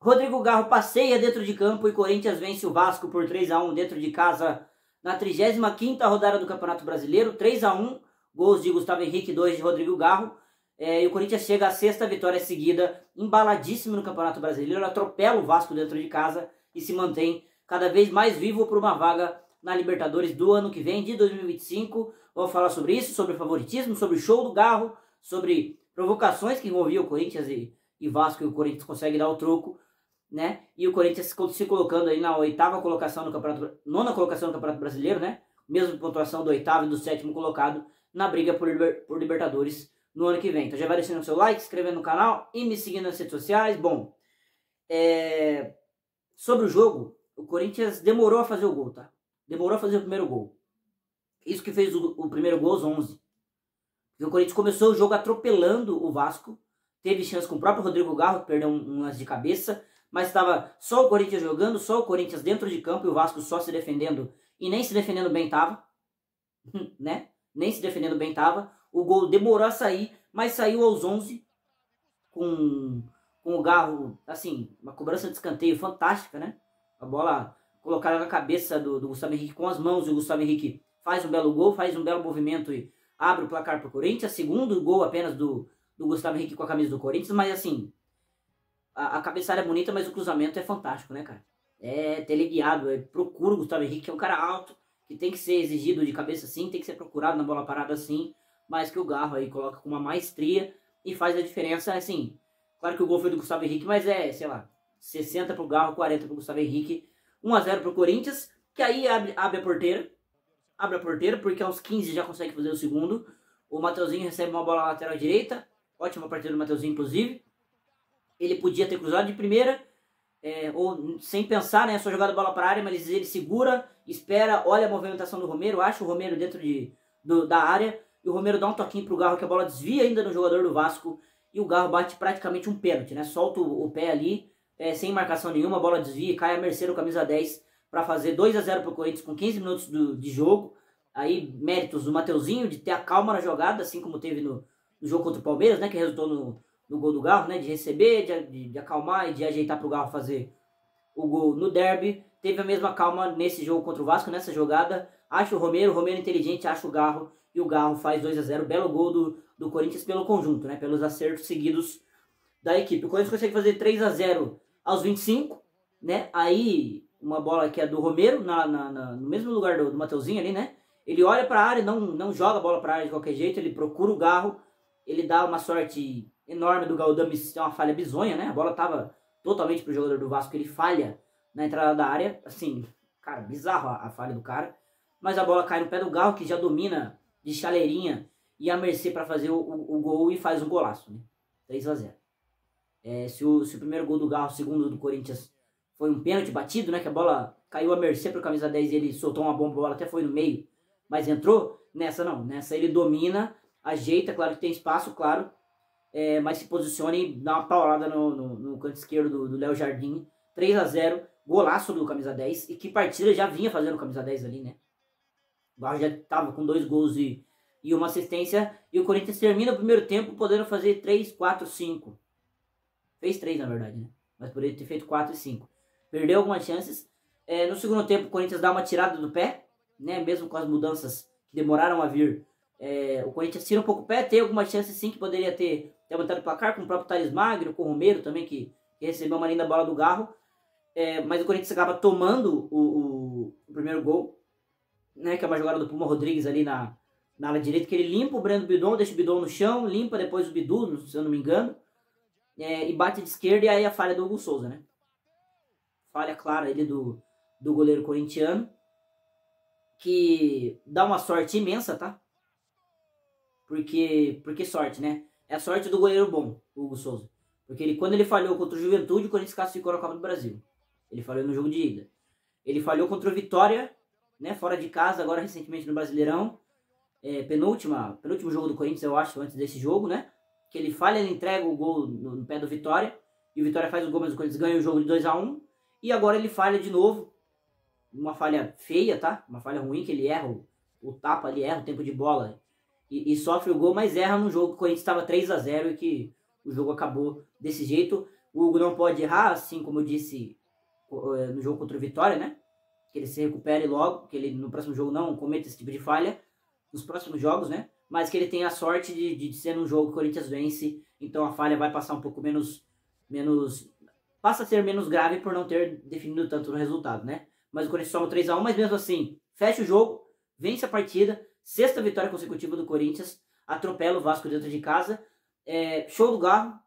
Rodrigo Garro passeia dentro de campo e Corinthians vence o Vasco por 3-1 dentro de casa na 35ª rodada do Campeonato Brasileiro. 3-1, gols de Gustavo Henrique, 2 de Rodrigo Garro. E o Corinthians chega à 6ª vitória seguida, embaladíssimo no Campeonato Brasileiro. Atropela o Vasco dentro de casa e se mantém cada vez mais vivo por uma vaga na Libertadores do ano que vem, de 2025. Vamos falar sobre isso, sobre favoritismo, sobre o show do Garro, sobre provocações que envolviam o Corinthians e Vasco, e o Corinthians consegue dar o troco, né? E o Corinthians se colocando aí na 8ª colocação no campeonato, 9ª colocação no Campeonato Brasileiro, né? Mesma pontuação do 8º e do 7º colocado na briga por Libertadores no ano que vem. Então já vai deixando o seu like, se inscrevendo no canal e me seguindo nas redes sociais. Bom, sobre o jogo, o Corinthians demorou a fazer o gol, tá? Demorou a fazer o primeiro gol. Isso que fez o primeiro gol aos 11. E o Corinthians começou o jogo atropelando o Vasco. Teve chance com o próprio Rodrigo Garro, que perdeu um lance de cabeça. Mas estava só o Corinthians jogando, só o Corinthians dentro de campo e o Vasco só se defendendo. E nem se defendendo bem tava. Né? Nem se defendendo bem tava. O gol demorou a sair, mas saiu aos 11. Com o Garro, assim, uma cobrança de escanteio fantástica, né? A bola colocada na cabeça do Gustavo Henrique com as mãos. E o Gustavo Henrique faz um belo gol, faz um belo movimento e abre o placar para o Corinthians. Segundo gol apenas do Gustavo Henrique com a camisa do Corinthians. Mas assim, a cabeçada é bonita, mas o cruzamento é fantástico, né, cara? É teleguiado. Procura o Gustavo Henrique, que é um cara alto, que tem que ser exigido de cabeça assim, tem que ser procurado na bola parada assim. Mas que o Garro aí coloca com uma maestria e faz a diferença, assim. Claro que o gol foi do Gustavo Henrique, mas sei lá, 60 pro Garro, 40 pro Gustavo Henrique. 1-0 pro Corinthians, que aí abre a porteira. Abre a porteira, porque aos 15 já consegue fazer o segundo. O Mateuzinho recebe uma bola na lateral direita. Ótima partida do Mateuzinho, inclusive. Ele podia ter cruzado de primeira, ou sem pensar, né? Só jogado a bola para a área, mas ele segura, espera, olha a movimentação do Romero, acha o Romero dentro da área. E o Romero dá um toquinho pro Garro, que a bola desvia ainda no jogador do Vasco. E o Garro bate praticamente um pênalti, né? Solta o pé ali, sem marcação nenhuma, a bola desvia, cai a mercê do camisa 10 para fazer 2-0 pro Corinthians com 15 minutos de jogo. Aí, méritos do Mateuzinho de ter a calma na jogada, assim como teve no jogo contra o Palmeiras, né? Que resultou no gol do Garro, né? De receber, de acalmar e de ajeitar pro Garro fazer o gol no derby. Teve a mesma calma nesse jogo contra o Vasco, nessa jogada. Acha o Romero inteligente, acha o Garro. E o Garro faz 2-0, belo gol do Corinthians pelo conjunto, né? Pelos acertos seguidos da equipe. O Corinthians consegue fazer 3-0 aos 25, né? Aí, uma bola que é do Romero, no mesmo lugar do Mateuzinho ali, né? Ele olha para a área, não joga a bola para a área de qualquer jeito, ele procura o Garro, ele dá uma sorte enorme do Galdames, tem uma falha bizonha, né? A bola tava totalmente pro jogador do Vasco, ele falha na entrada da área, assim, cara, bizarro a falha do cara. Mas a bola cai no pé do Garro, que já domina de chaleirinha e a mercê para fazer o gol e faz um golaço, né? 3-0. Se o primeiro gol do Garro, o segundo do Corinthians, foi um pênalti batido, né? Que a bola caiu a mercê pro camisa 10 e ele soltou uma bomba, a bola até foi no meio, mas entrou. Nessa não, nessa ele domina, ajeita, claro que tem espaço, claro, mas se posiciona e dá uma paulada no canto esquerdo do Léo Jardim. 3-0, golaço do camisa 10. E que partida já vinha fazendo o camisa 10 ali, né? O Garro já estava com 2 gols e uma assistência. E o Corinthians termina o primeiro tempo podendo fazer 3, 4, 5. Fez 3, na verdade, né? Mas poderia ter feito 4 e 5. Perdeu algumas chances. No segundo tempo, o Corinthians dá uma tirada do pé, né? Mesmo com as mudanças que demoraram a vir. O Corinthians tira um pouco o pé. Tem algumas chances, sim, que poderia ter aumentado o placar, com o próprio Thales Magno, com o Romero também, que recebeu uma linda bola do Garro. Mas o Corinthians acaba tomando o primeiro gol, né, que é uma jogada do Puma Rodrigues ali na ala direita, que ele limpa o Breno Bidon, deixa o Bidon no chão, limpa depois o Bidu, se eu não me engano, e bate de esquerda, e aí a falha do Hugo Souza, né? Falha clara ali do goleiro corintiano, que dá uma sorte imensa, tá? Porque sorte, né? É a sorte do goleiro bom, o Hugo Souza. Porque quando ele falhou contra o Juventude, o Corinthians classificou na Copa do Brasil. Ele falhou no jogo de ida. Ele falhou contra o Vitória, né, fora de casa, agora recentemente no Brasileirão. Penúltimo jogo do Corinthians, eu acho, antes desse jogo, né? Que ele falha, ele entrega o gol no pé do Vitória. E o Vitória faz o gol, mas o Corinthians ganha o jogo de 2-1. E agora ele falha de novo. Uma falha feia, tá? Uma falha ruim, que ele erra o tapa, ele erra o tempo de bola. E sofre o gol, mas erra num jogo que o Corinthians estava 3-0 e que o jogo acabou desse jeito. O Hugo não pode errar, assim como eu disse no jogo contra o Vitória, né? Que ele se recupere logo, que ele no próximo jogo não cometa esse tipo de falha, nos próximos jogos, né? Mas que ele tenha a sorte de ser num jogo que o Corinthians vence, então a falha vai passar um pouco menos passa a ser menos grave por não ter definido tanto no resultado, né? Mas o Corinthians toma 3-1, mas mesmo assim, fecha o jogo, vence a partida, 6ª vitória consecutiva do Corinthians, atropela o Vasco dentro de casa, show do Garro,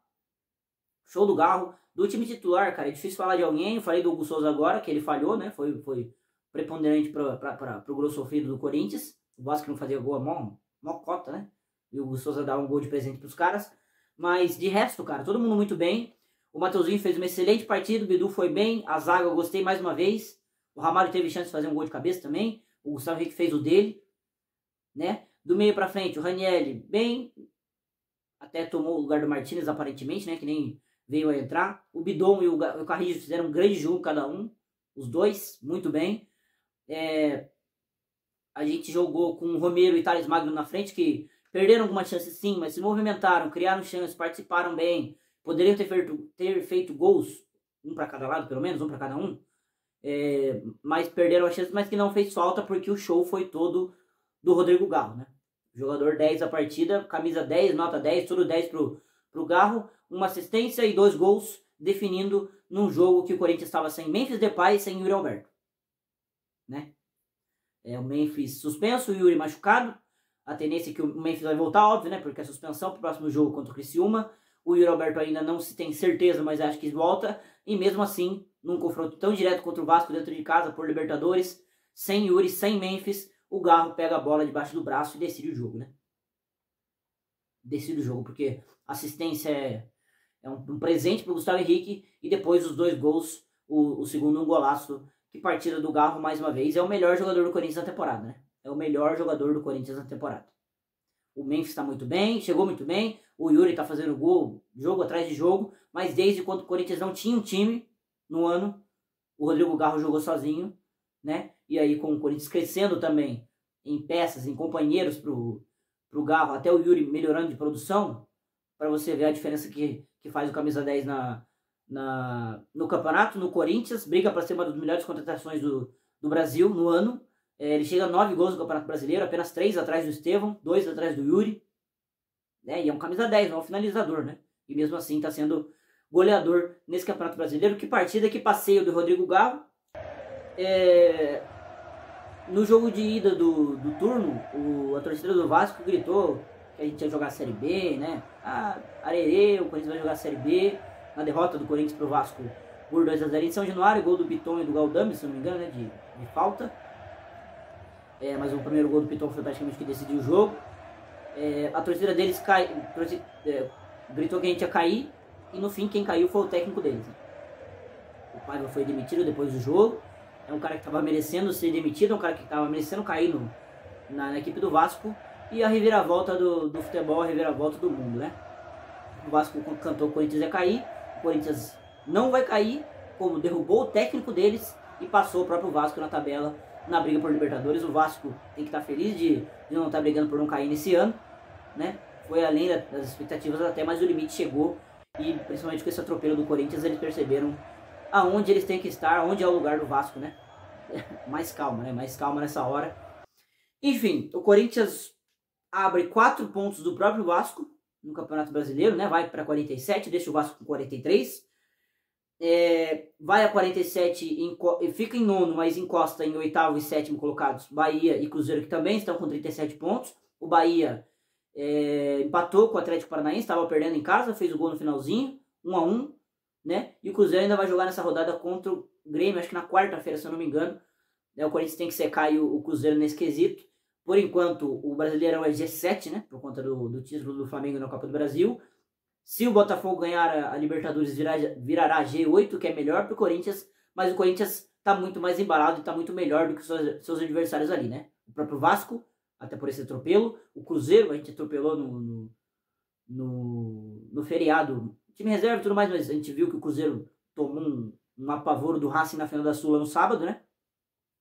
do time titular, cara, é difícil falar de alguém, eu falei do Hugo Souza agora, que ele falhou, né, foi preponderante para o grosso sofrido do Corinthians, o Vasco não fazia gol, mó cota, né, e o Hugo Souza dava um gol de presente pros caras, mas de resto, cara, todo mundo muito bem, o Mateuzinho fez uma excelente partida, o Bidu foi bem, a zaga eu gostei mais uma vez, o Ramalho teve chance de fazer um gol de cabeça também, o Gustavo Henrique fez o dele, né, do meio pra frente, o Ranieri bem, até tomou o lugar do Martínez aparentemente, né, que nem veio a entrar. O Bidon e o Carrillo fizeram um grande jogo cada um, os dois, muito bem. A gente jogou com o Romero e Thales Magno na frente, que perderam algumas chances sim, mas se movimentaram, criaram chances, participaram bem, poderiam ter feito gols, um para cada lado, pelo menos, um para cada um, mas perderam as chances, mas que não fez falta porque o show foi todo do Rodrigo Garro, né? Jogador 10 da partida, camisa 10, nota 10, tudo 10 pro Garro, uma assistência e 2 gols, definindo num jogo que o Corinthians estava sem Memphis Depay e sem Yuri Alberto, né? O Memphis suspenso, o Yuri machucado, a tendência é que o Memphis vai voltar, óbvio, né? Porque a suspensão para o próximo jogo contra o Criciúma, o Yuri Alberto ainda não se tem certeza, mas acho que volta, e mesmo assim, num confronto tão direto contra o Vasco dentro de casa por Libertadores, sem Yuri, sem Memphis, o Garro pega a bola debaixo do braço e decide o jogo, né? Decide o jogo, porque assistência é um presente para o Gustavo Henrique, e depois os 2 gols, o segundo um golaço. Que partida do Garro mais uma vez, é o melhor jogador do Corinthians na temporada, né? É o melhor jogador do Corinthians na temporada. O Memphis está muito bem, chegou muito bem, o Yuri está fazendo gol, jogo atrás de jogo, mas desde quando o Corinthians não tinha um time no ano, o Rodrigo Garro jogou sozinho, né? E aí com o Corinthians crescendo também em peças, em companheiros pro Garro, até o Yuri melhorando de produção, para você ver a diferença que faz o camisa 10 no campeonato, no Corinthians, briga para ser uma das melhores contratações do Brasil no ano. Ele chega a 9 gols no Campeonato Brasileiro, apenas 3 atrás do Estevão, 2 atrás do Yuri, né? E é um camisa 10, não é um finalizador, né? E mesmo assim está sendo goleador nesse Campeonato Brasileiro. Que partida, que passeio do Rodrigo Garro. No jogo de ida do turno, a torcida do Vasco gritou que a gente ia jogar a Série B, né? Arerê, o Corinthians vai jogar a Série B. Na derrota do Corinthians pro Vasco por 2-0 em São Januário, gol do Piton e do Galdame, se não me engano, né, de falta. Mas o primeiro gol do Piton foi praticamente que decidiu o jogo. A torcida deles gritou que a gente ia cair, e no fim quem caiu foi o técnico deles, né? O Paiva foi demitido depois do jogo. É um cara que estava merecendo ser demitido, é um cara que estava merecendo cair na equipe do Vasco. E a reviravolta do futebol, a reviravolta do mundo, né? O Vasco cantou que o Corinthians ia cair, o Corinthians não vai cair, como derrubou o técnico deles e passou o próprio Vasco na tabela, na briga por Libertadores. O Vasco tem que estar feliz de não estar brigando por não cair nesse ano, né? Foi além das expectativas até, mas o limite chegou, e principalmente com esse atropelo do Corinthians, eles perceberam aonde eles têm que estar, onde é o lugar do Vasco, né? Mais calma, né? Mais calma nessa hora. Enfim, o Corinthians abre 4 pontos do próprio Vasco no Campeonato Brasileiro, né? Vai para 47, deixa o Vasco com 43. Vai a 47, fica em 9º, mas encosta em 8º e 7º colocados Bahia e Cruzeiro, que também estão com 37 pontos. O Bahia empatou com o Atlético Paranaense, estava perdendo em casa, fez o gol no finalzinho, 1-1, né? E o Cruzeiro ainda vai jogar nessa rodada contra o Grêmio, acho que na quarta-feira, se eu não me engano. O Corinthians tem que secar o Cruzeiro nesse quesito. Por enquanto, o Brasileirão é G7, né? Por conta do título do Flamengo na Copa do Brasil. Se o Botafogo ganhar a Libertadores, virará G8, que é melhor para o Corinthians. Mas o Corinthians está muito mais embalado e está muito melhor do que os seus adversários ali, né? O próprio Vasco, até por esse atropelo. O Cruzeiro, a gente atropelou no feriado. Time reserva e tudo mais, mas a gente viu que o Cruzeiro tomou um apavoro do Racing na final da Sula no sábado, né?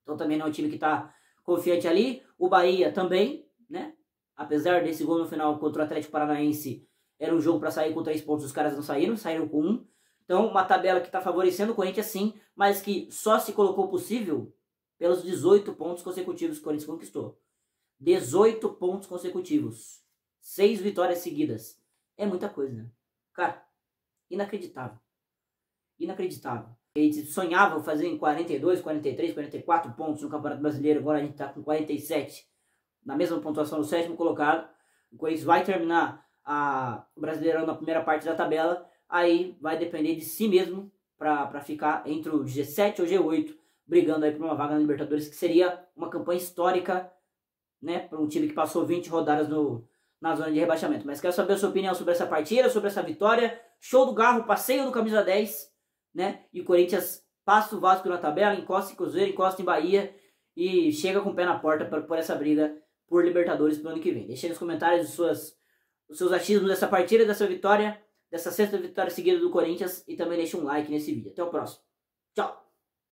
Então também não é um time que está confiante ali. O Bahia também, né? Apesar desse gol no final contra o Atlético Paranaense, era um jogo para sair com 3 pontos, os caras não saíram, saíram com 1. Então, uma tabela que está favorecendo o Corinthians sim, mas que só se colocou possível pelos 18 pontos consecutivos que o Corinthians conquistou. 18 pontos consecutivos. 6 vitórias seguidas. É muita coisa, né? Cara, inacreditável. Inacreditável. A gente sonhava fazer em 42, 43, 44 pontos no Campeonato Brasileiro. Agora a gente está com 47. Na mesma pontuação do 7º colocado. O Corinthians vai terminar o Brasileirão na primeira parte da tabela. Aí vai depender de si mesmo para ficar entre o G7 ou G8, brigando aí por uma vaga na Libertadores, que seria uma campanha histórica, né, para um time que passou 20 rodadas na zona de rebaixamento. Mas quero saber a sua opinião sobre essa partida, sobre essa vitória. Show do Garro, passeio do camisa 10, né? E o Corinthians passa o Vasco na tabela, encosta em Cruzeiro, encosta em Bahia e chega com o pé na porta por essa briga por Libertadores pro ano que vem. Deixe aí nos comentários os seus achismos dessa partida, dessa vitória, dessa 6ª vitória seguida do Corinthians, e também deixe um like nesse vídeo. Até o próximo. Tchau!